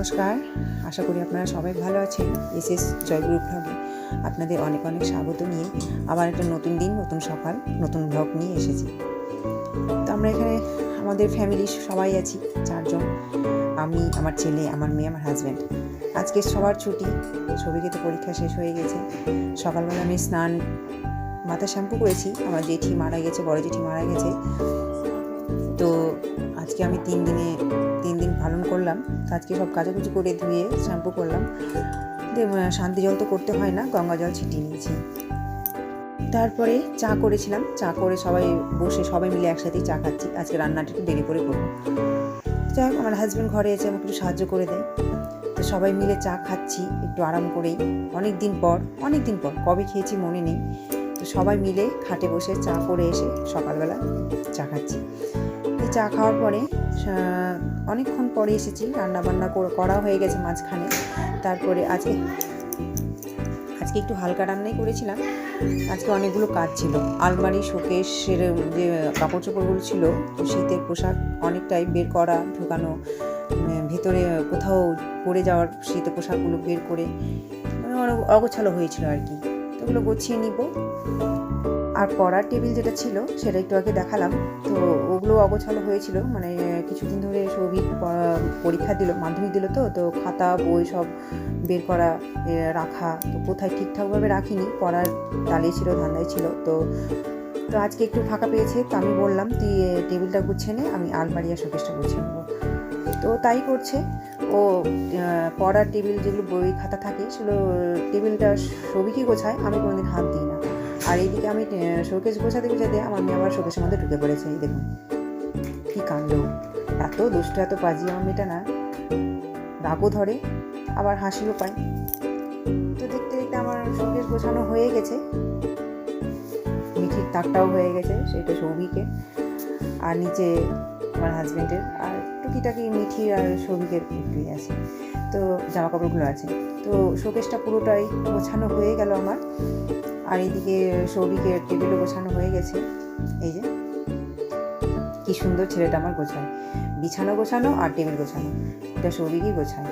নমস্কার, আশা করি আপনারা সবাই ভালো আছেন। এসএস জয়গুরু ব্লগে আপনাদের অনেক অনেক স্বাগত নিয়ে আবার একটা নতুন দিন, নতুন সকাল, নতুন ব্লগ নিয়ে এসেছি। তো আমরা এখানে আমাদের ফ্যামিলি সবাই আছি, 4 জন। আমি, আমার ছেলে, আমার মেয়ে, আমার হাজব্যান্ড। আজকে সবার ছুটি, ছবিকে তো পরীক্ষা শেষ হয়ে গেছে। সকালবেলা আমি স্নান, মাথা শ্যাম্পু করেছি। আমার জেঠি মারা গেছে, বড় জেঠি মারা গেছে। তো আজকে আমি 3 দিন পালন করলাম। আজকে সব কাচাকুচি করে ধুয়ে শ্যাম্পু করলাম। শান্তি জল তো করতে হয় না, গঙ্গা জল ছিটিয়ে নিয়েছি। তারপরে চা করেছিলাম, চা করে সবাই মিলে একসাথেই চা খাচ্ছি। আজকে রান্নাটা একটু দেরি করে করবো। যাই হোক, আমার হাজব্যান্ড ঘরে এসে আমাকে একটু সাহায্য করে দেয়। তো সবাই মিলে চা খাচ্ছি একটু আরাম করেই। অনেক দিন পর কবে খেয়েছি মনে নেই। তো সবাই মিলে খাটে বসে চা করে এসে সকালবেলা চা খাচ্ছি। এই চা খাওয়ার পরে অনেকক্ষণ পরে এসেছি, রান্নাবান্না করা হয়ে গেছে মাঝখানে। তারপরে আজকে একটু হালকা রান্নাই করেছিলাম। আজকে অনেকগুলো কাজ ছিল। আলমারি, শোকেসের যে কাপড় চোপড়গুলো ছিল, তো শীতের পোশাক অনেকটাই বের করা, ঢোকানো, ভেতরে কোথাও পড়ে যাওয়ার শীতের পোশাকগুলো বের করে অনেক অগোছালো হয়েছিল আর কি। তো ওগুলো গুছিয়ে নিব। আর পড়ার টেবিল যেটা ছিল সেটা একটু আগে দেখালাম। তো ওগুলো অগোছালো হয়েছিল, মানে কিছুদিন ধরে সৌভিক পরীক্ষা দিল, মাধ্যমিক দিল। তো খাতা বই সব বের করা, রাখা, তো কোথায় ঠিকঠাকভাবে রাখিনি, পড়ার তালিয়ে ছিল, ধান্দায় ছিল। তো আজকে একটু ফাঁকা পেয়েছে, তো আমি বললাম তুই টেবিলটা গুছিয়ে নে, আমি আলমারি আর শোকেসটা গুছিয়ে নেবো। তো তাই করছে ও। পড়ার টেবিল যেগুলো বই খাতা থাকে সেগুলো টেবিলটা সৌভিকই গোছায়, আমি কোনোদিন হাত দিই না। আর এইদিকে আমি শোকেস গোছাতে আমার মেয়ে আবার শোকেসের মধ্যে ঢুকে পড়েছে। এই দেখুন কি কাণ্ড! এত দুষ্ট, এত পাজি আমার মেয়েটা, না রাগও ধরে আবার হাসিও পায়। তো দেখতে দেখতে আমার শোকেস গোছানো হয়ে গেছে। মিঠির তাকটাও হয়ে গেছে, সেটা সৌভিকের, আর নিচে আমার হাজব্যান্ডের, আর টুকিটাকি মিঠি আর সৌভিকের একটুই আছে। তো জামা কাপড়গুলো আছে। তো শোকেসটা পুরোটাই গোছানো হয়ে গেল আমার। আর এইদিকে সৌভিকের টেবিলও গোছানো হয়ে গেছে। এই যে কি সুন্দর ছেলেটা আমার গোছায়, বিছানো গোছানো আর টেবিল গোছানো, এটা সৌভিকই গোছায়।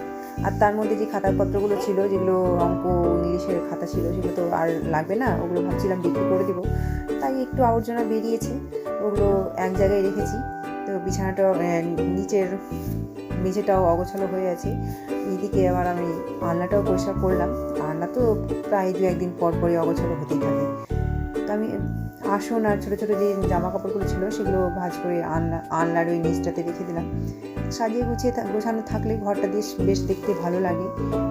আর তার মধ্যে যে খাতাপত্রগুলো ছিল, যেগুলো অঙ্ক ইংলিশের খাতা ছিল, সেগুলো তো আর লাগবে না, ওগুলো ভাবছিলাম বিক্রি করে দেবো। তাই একটু আবর্জনা বেরিয়েছে, ওগুলো এক জায়গায় রেখেছি। তো বিছানাটা, নিচের মেঝেটাও অগোছালো হয়ে আছে। এইদিকে আবার আমি আলনাটাও পরিষ্কার করলাম। আলনা তো প্রায় 2-1 দিন পর পরই অগোছালো হতেই থাকে। তো আমি আসন আর ছোটো ছোটো যে জামা কাপড়গুলো ছিল সেগুলো ভাঁজ করে আলনার ওই নিচটাতে রেখে দিলাম। সাজিয়ে গুছিয়ে গোছানো থাকলে ঘরটা বেশ দেখতে ভালো লাগে,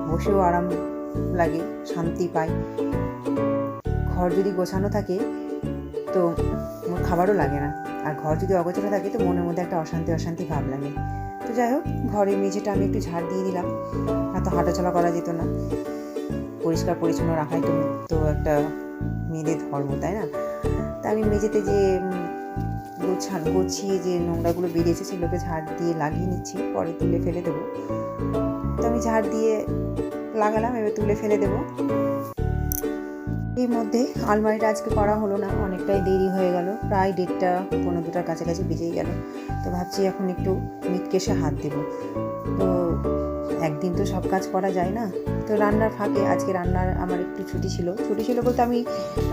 বসেও আরাম লাগে, শান্তি পাই। ঘর যদি গোছানো থাকে তো খাবারও লাগে না, আর ঘর যদি অগোছালো থাকে তো মনের মধ্যে একটা অশান্তি ভাব লাগে। তো যাই হোক, ঘরের মেঝেটা আমি একটু ঝাড় দিয়ে দিলাম, না তো হাঁটাচলা করা যেত না। পরিষ্কার পরিচ্ছন্ন রাখাই তো একটা মেয়েদের ধর্ম, তাই না? তা আমি মেঝেতে যে গুছিয়ে যে নোংরাগুলো বেরিয়েছে সেগুলোকে ঝাড় দিয়ে লাগিয়ে নিচ্ছি, পরে তুলে ফেলে দেবো। তো আমি ঝাড় দিয়ে লাগালাম, এবার তুলে ফেলে দেবো। এর মধ্যে আলমারিটা আজকে করা হলো না, অনেকটাই দেরি হয়ে গেল, প্রায় 1:30-1:45 কাছাকাছি বেজেই গেল। তো ভাবছি এখন একটু মিটকেশে হাত দেব। তো একদিন তো সব কাজ করা যায় না। তো রান্নার ফাঁকে আজকে আমার একটু ছুটি ছিল বলতে আমি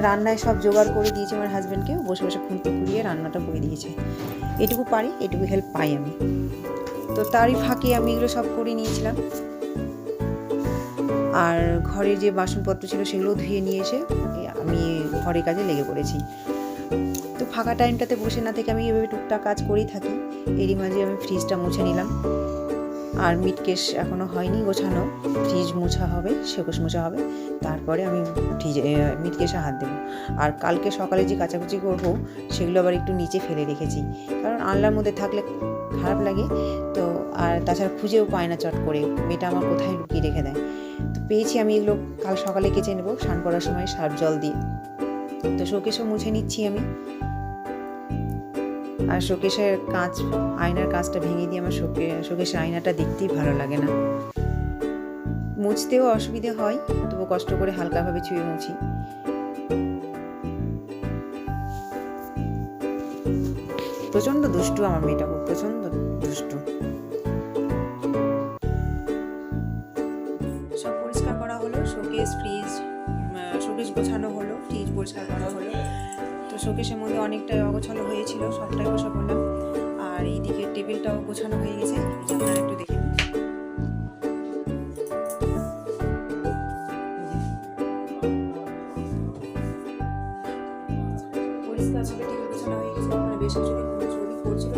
রান্নায় সব জোগাড় করে দিয়েছি আমার হাজব্যান্ডকে, বসে বসে খুন্তি কুড়িয়ে রান্নাটা করে দিয়েছে। এটুকু পারি, এটুকু হেল্প পাই আমি। তো তারই ফাঁকে আমি এগুলো সব করে নিয়েছিলাম। আর ঘরের যে বাসনপত্র ছিল সেগুলো ধুয়ে নিয়ে এসে আমি ঘরের কাজে লেগে পড়েছি। তো ফাঁকা টাইমটাতে বসে না থেকে আমি এভাবে টুকটাক কাজ করেই থাকি। এরই মাঝে আমি ফ্রিজটা মুছে নিলাম। আর মিটকেশ এখনও হয়নি গোছানো, ফ্রিজ মোছা হবে, শোকেস মোছা হবে, তারপরে আমি মিটকেশে হাত দেবো। আর কালকে সকালে যে কাচাকুচি করবো সেগুলো আবার একটু নিচে ফেলে রেখেছি, কারণ আনলার মধ্যে থাকলে খারাপ লাগে। তো আর তাছাড়া খুঁজেও পায় না চট করে, মেয়েটা আমার কোথায় লুকিয়ে রেখে দেয়। তো পেয়েছি, আমি এগুলো কাল সকালে কেচে নেবো স্নান করার সময় সার্ফ জল দিয়ে। তো শোকেসও মুছে নিচ্ছি আমি। আর শোকেসের আয়নার কাঁচটা ভেঙে দিয়ে আমার শোকেসের আয়নাটা দেখতেই ভালো লাগে না। মুছতেও অসুবিধে হয়, তবু কষ্ট করে হালকাভাবে ছুঁয়ে মুছি। প্রচণ্ড দুষ্টু আমার মেয়েটা, প্রচণ্ড দুষ্টু। ফ্রিজ, শোকেস গোছানো হলো, ফ্রিজ পরিষ্কার করা হলো। তো শোকেসের মধ্যে অনেকটাই অগোছালো হয়েছিল, সবটাই গোছা করলাম। আর এইদিকে টেবিলটাও গোছানো হয়ে গেছে, আপনারা একটু দেখে নিন। পরিষ্কারভাবে টেবিল গোছানো হয়ে গেছে, মানে বেশ কিছুদিন ছবি করছিল।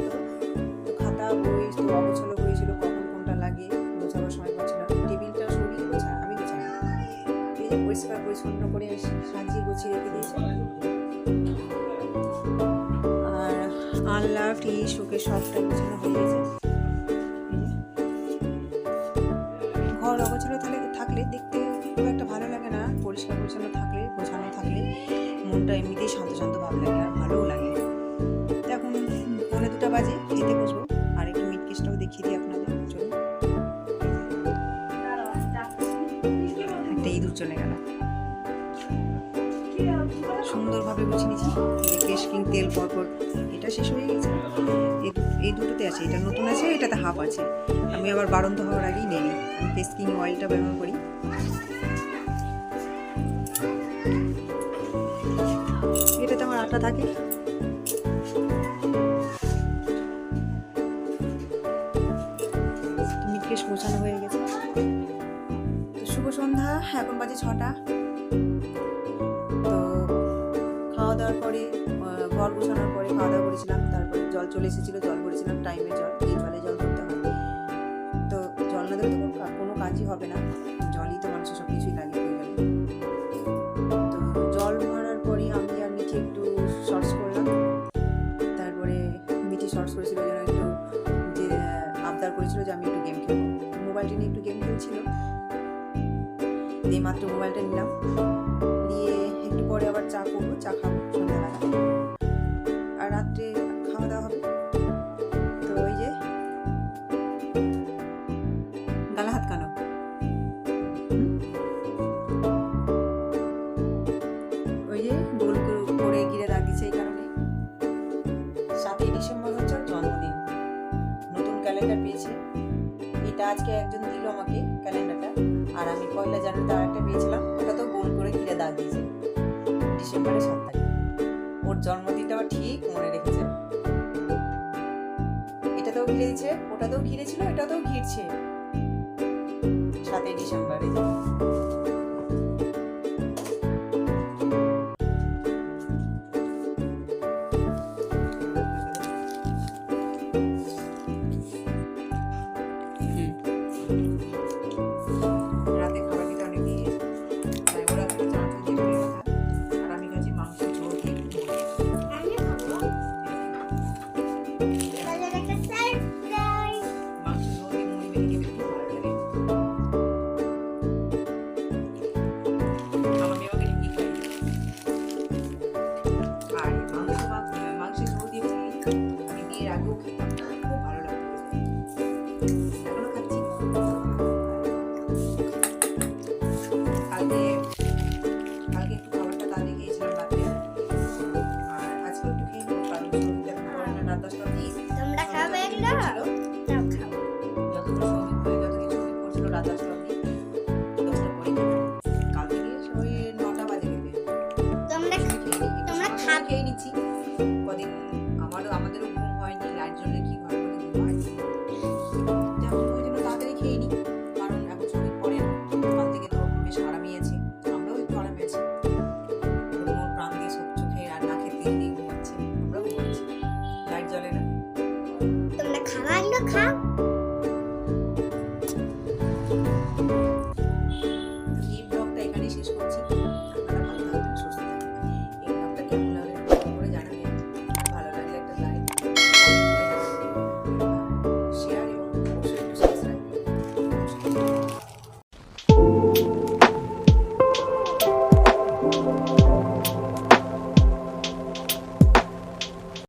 তো খাতা বই তো অগোছালো হয়েছিল, কখন কোনটা লাগে গোছাবার সময় পাচ্ছিল না। টেবিলটা সরিয়ে গোছায়, আমি গোছাই না। এই যে পরিষ্কার পরিচ্ছন্ন করে সাজিয়ে গুছিয়ে রেখে দিয়েছে। আর আলনা, ফ্রিজ, শোকেস সবটাই গোছানো হয়ে গেছে। ঘর অগোছালো থাকলে দেখতে খুব একটা ভালো লাগে না। পরিষ্কার পরিচ্ছন্ন থাকলে, গোছানো থাকলে মনটা এমনিতেই শান্ত শান্ত ভাব লাগে, আর ভালোও লাগে। তো এখন 1:45 বাজে, খেতে বসবো। আর একটু মিট কেসটাও দেখিয়ে দিই আপনাদের। চলুন। একটা ইঁদুর চলে গেল। সুন্দরভাবে গুছিয়ে নিয়েছি। কেশ কিং তেল পরপর এটা শেষ হয়ে গেছে, এই দুটোতে আছে। এটা নতুন আছে, এটাতে হাফ আছে। আমি আবার বারন্ত হওয়ার আগেই নেই, আমি কেশ কিং অয়েলটা ব্যবহার করি। এটাতে আমার আটা থাকে। মিটকেশ গোছানো হয়ে গেছে। তো শুভ সন্ধ্যা, এখন বাজে 6টা। তো খাওয়া দাওয়ার পরে, ঘর গোছানোর পরে খাওয়া দাওয়া করেছিলাম। তারপরে জল চলে এসেছিলো, জল ভরেছিলাম। টাইমে জল, এই জলে জল ভরতে হয়। তো জল না দিলে তো কোনো কাজই হবে না। জলই তো মানুষের সব কিছুই লাগে প্রয়োজনে। তো জল ভরার পরে আমি আর মিঠি একটু শর্টস করলাম। তারপরে মিঠি শর্টস করেছিল, যেন একটু যে আবদার করেছিল যে আমি একটু গেম খেলবো। মোবাইলটা নিয়ে একটু গেম খেলছিল। এই মাত্র মোবাইলটা নিলাম, নিয়ে একটু পরে আবার চা করবো, চা খাবো সন্ধ্যাবেলা। আর রাত্রে খাওয়া দাওয়া হবে। তো ওই যে গালা হাত কানো, ওই যে গোল করে ঘিরে দাগ দিচ্ছে। এই কারণে 7ই ডিসেম্বর হচ্ছে ওর জন্মদিন। নতুন ক্যালেন্ডার পেয়েছে। এটা আজকে একজন দিল আমাকে ক্যালেন্ডারটা। আর আমি 1 জানুয়ারিতে আরেকটা পেয়েছিলাম, ওটা তো গোল করে ঘিরে দাগ দিয়েছে। ডিসেম্বরের 7 তারিখ ওর জন্মদিনটাও ঠিক মনে রেখেছে। এটাতেও ঘিরে দিচ্ছে, ওটাতেও ঘিরেছিল, এটাতেও ঘিরছে। 7ই ডিসেম্বর